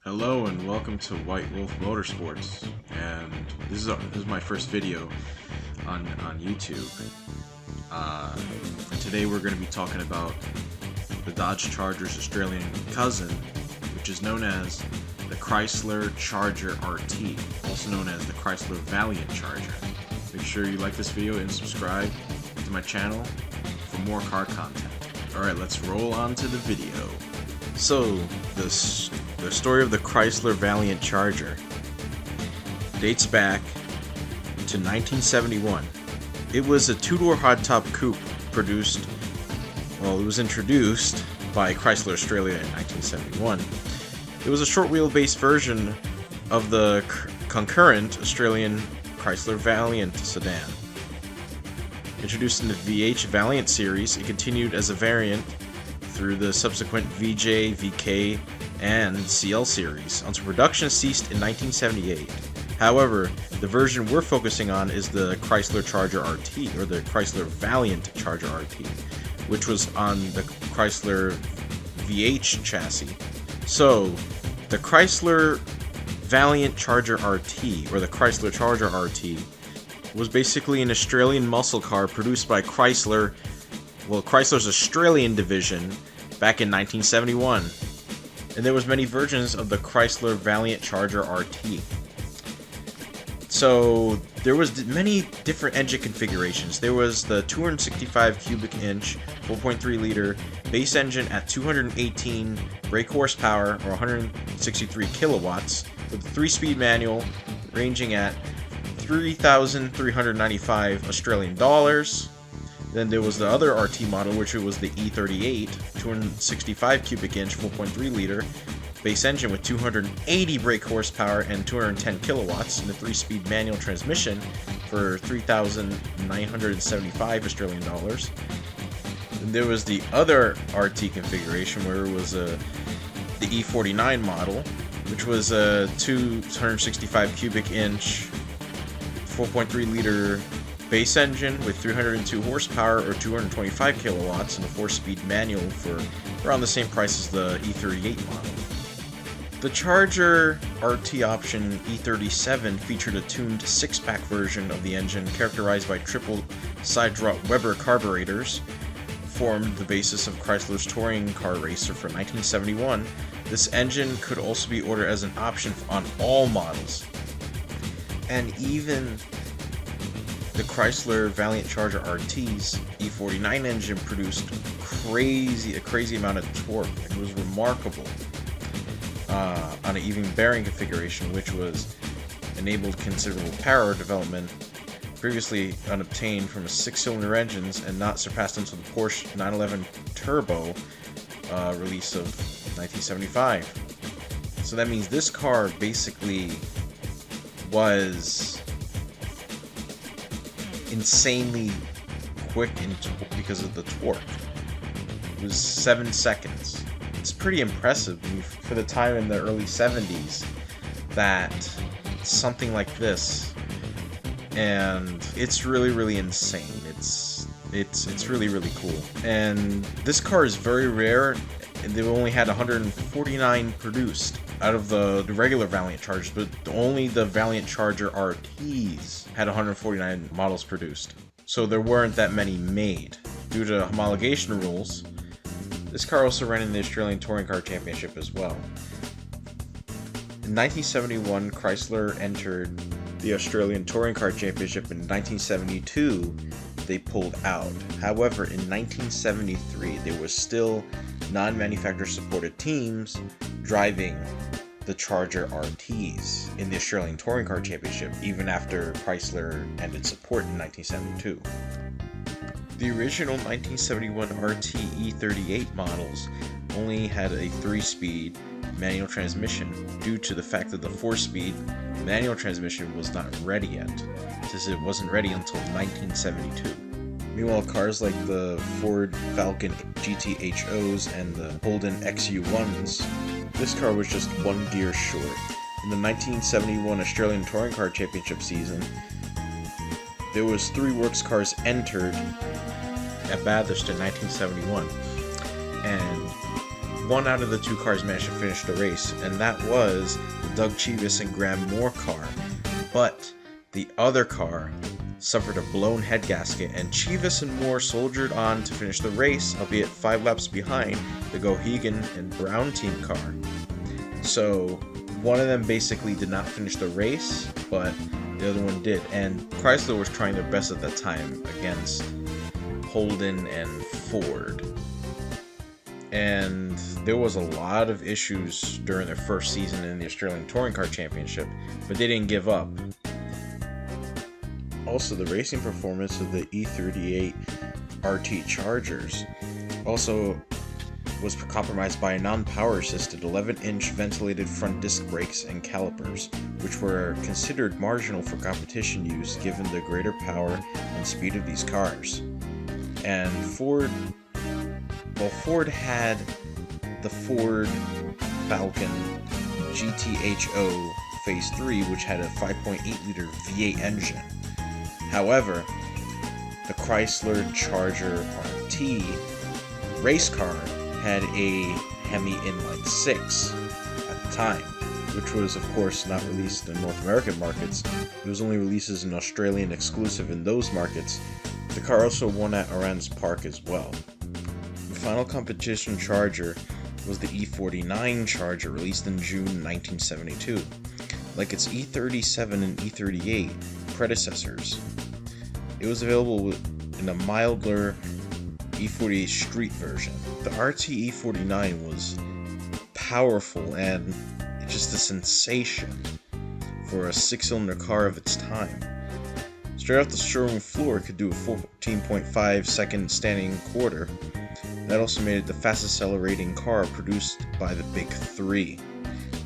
Hello and welcome to White Wolf Motorsports, and this is my first video on YouTube. And today we're going to be talking about the Dodge Charger's Australian cousin, which is known as the Chrysler Charger RT, also known as the Chrysler Valiant Charger. Make sure you like this video and subscribe to my channel for more car content. Alright, let's roll on to the video. So, the story of the Chrysler Valiant Charger dates back to 1971. It was a two-door hardtop coupe it was introduced by Chrysler Australia in 1971. It was a short wheelbase version of the concurrent Australian Chrysler Valiant sedan. Introduced in the VH Valiant series, it continued as a variant through the subsequent VJ, VK, and CL series, until production ceased in 1978. However, the version we're focusing on is the Chrysler Charger RT, or the Chrysler Valiant Charger RT, which was on the Chrysler VH chassis. So, the Chrysler Valiant Charger RT, or the Chrysler Charger RT, was basically an Australian muscle car produced by Chrysler's Australian division back in 1971. And there was many versions of the Chrysler Valiant Charger RT. So there was many different engine configurations. There was the 265 cubic inch 4.3 liter base engine at 218 brake horsepower, or 163 kilowatts, with a 3-speed manual ranging at 3,395 Australian dollars. Then there was the other RT model, which was the E38, 265 cubic inch 4.3 liter base engine with 280 brake horsepower and 210 kilowatts, and a 3-speed manual transmission for 3,975 Australian dollars. And there was the other RT configuration, where it was the E49 model, which was a 265 cubic inch 4.3 liter base engine with 302 horsepower or 225 kilowatts, and a 4-speed manual for around the same price as the E38 model. The Charger RT option E37 featured a tuned 6-pack version of the engine characterized by triple side-drop Weber carburetors, formed the basis of Chrysler's touring car racer for 1971. This engine could also be ordered as an option on all models, and even the Chrysler Valiant Charger RT's E49 engine produced a crazy amount of torque. It was remarkable on an even bearing configuration, which was enabled considerable power development previously unobtained from a 6-cylinder engines and not surpassed until the Porsche 911 Turbo release of 1975. So that means this car basically was insanely quick because of the torque. It was 7 seconds. It's pretty impressive for the time in the early 70s that something like this, and it's really insane. It's really cool. And this car is very rare, and they only had 149 produced out of the regular Valiant Chargers, but only the Valiant Charger RTs had 149 models produced. So there weren't that many made. Due to homologation rules, this car also ran in the Australian Touring Car Championship as well. In 1971, Chrysler entered the Australian Touring Car Championship. In 1972, they pulled out. However, in 1973, there were still non-manufacturer supported teams driving the Charger RTs in the Australian Touring Car Championship, even after Chrysler ended support in 1972. The original 1971 RT E38 models only had a 3-speed manual transmission due to the fact that the 4-speed manual transmission was not ready yet, since it wasn't ready until 1972. Meanwhile, cars like the Ford Falcon GT-HOs and the Holden XU1s, this car was just 1 gear short. In the 1971 Australian Touring Car Championship season, there was 3 works cars entered at Bathurst in 1971, and one out of the two cars managed to finish the race, and that was the Doug Chivas and Graham Moore car. But the other car suffered a blown head gasket, and Chivas and Moore soldiered on to finish the race, albeit 5 laps behind the Gohegan and Brown team car. So one of them basically did not finish the race, but the other one did, and Chrysler was trying their best at that time against Holden and Ford. And there was a lot of issues during their first season in the Australian Touring Car Championship, but they didn't give up. Also, the racing performance of the E38 RT Chargers also was compromised by a non-power assisted 11-inch ventilated front disc brakes and calipers, which were considered marginal for competition use given the greater power and speed of these cars. And Ford had the Ford Falcon GTHO Phase 3, which had a 5.8-liter V8 engine. However, the Chrysler Charger RT race car had a Hemi Inline 6 at the time, which was of course not released in North American markets. It was only released as an Australian exclusive in those markets. The car also won at Oran's Park as well. The final competition Charger was the E49 Charger, released in June 1972. Like its E37 and E38 predecessors, it was available in a milder E48 street version. The RT E49 was powerful and just a sensation for a 6-cylinder car of its time. Straight off the showroom floor, it could do a 14.5 second standing quarter. That also made it the fastest accelerating car produced by the Big Three.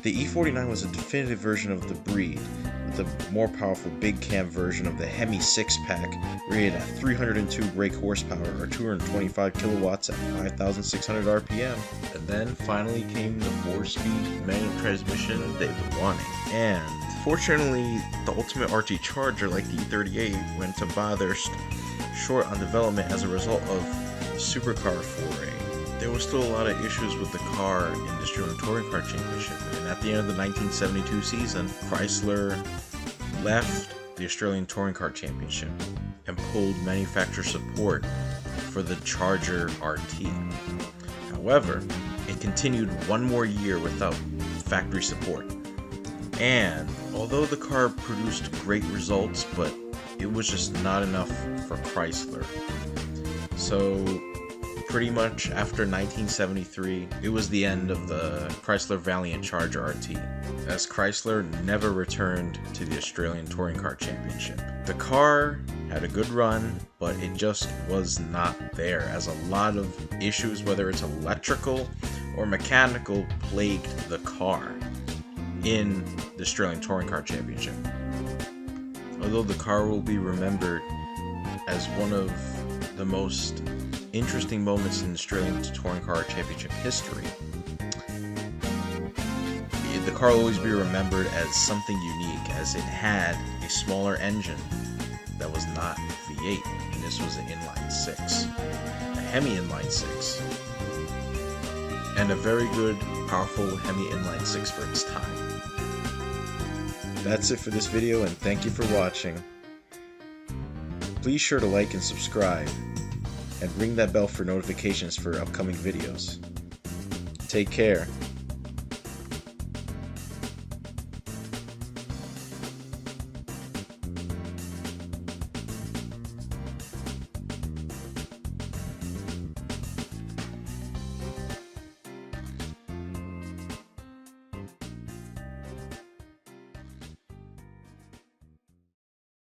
The E49 was a definitive version of the breed, with a more powerful big cam version of the Hemi 6-pack, rated at 302 brake horsepower or 225 kilowatts at 5,600 RPM. And then finally came the 4-speed manual transmission they've been wanting. And fortunately, the Ultimate RT Charger, like the E38, went to bother short on development as a result of the supercar foray. There was still a lot of issues with the car in the Australian Touring Car Championship, and at the end of the 1972 season, Chrysler left the Australian Touring Car Championship and pulled manufacturer support for the Charger RT. However, it continued one more year without factory support, and although the car produced great results, but it was just not enough for Chrysler. So pretty much after 1973, it was the end of the Chrysler Valiant Charger RT, as Chrysler never returned to the Australian Touring Car Championship. The car had a good run, but it just was not there, as a lot of issues, whether it's electrical or mechanical, plagued the car in the Australian Touring Car Championship. Although the car will be remembered as one of the most interesting moments in Australian Touring Car Championship history, the car will always be remembered as something unique, as it had a smaller engine that was not V8, and this was an inline 6, a Hemi inline 6, and a very good, powerful Hemi inline 6 for its time. That's it for this video, and thank you for watching. Please sure to like and subscribe, and ring that bell for notifications for upcoming videos. Take care.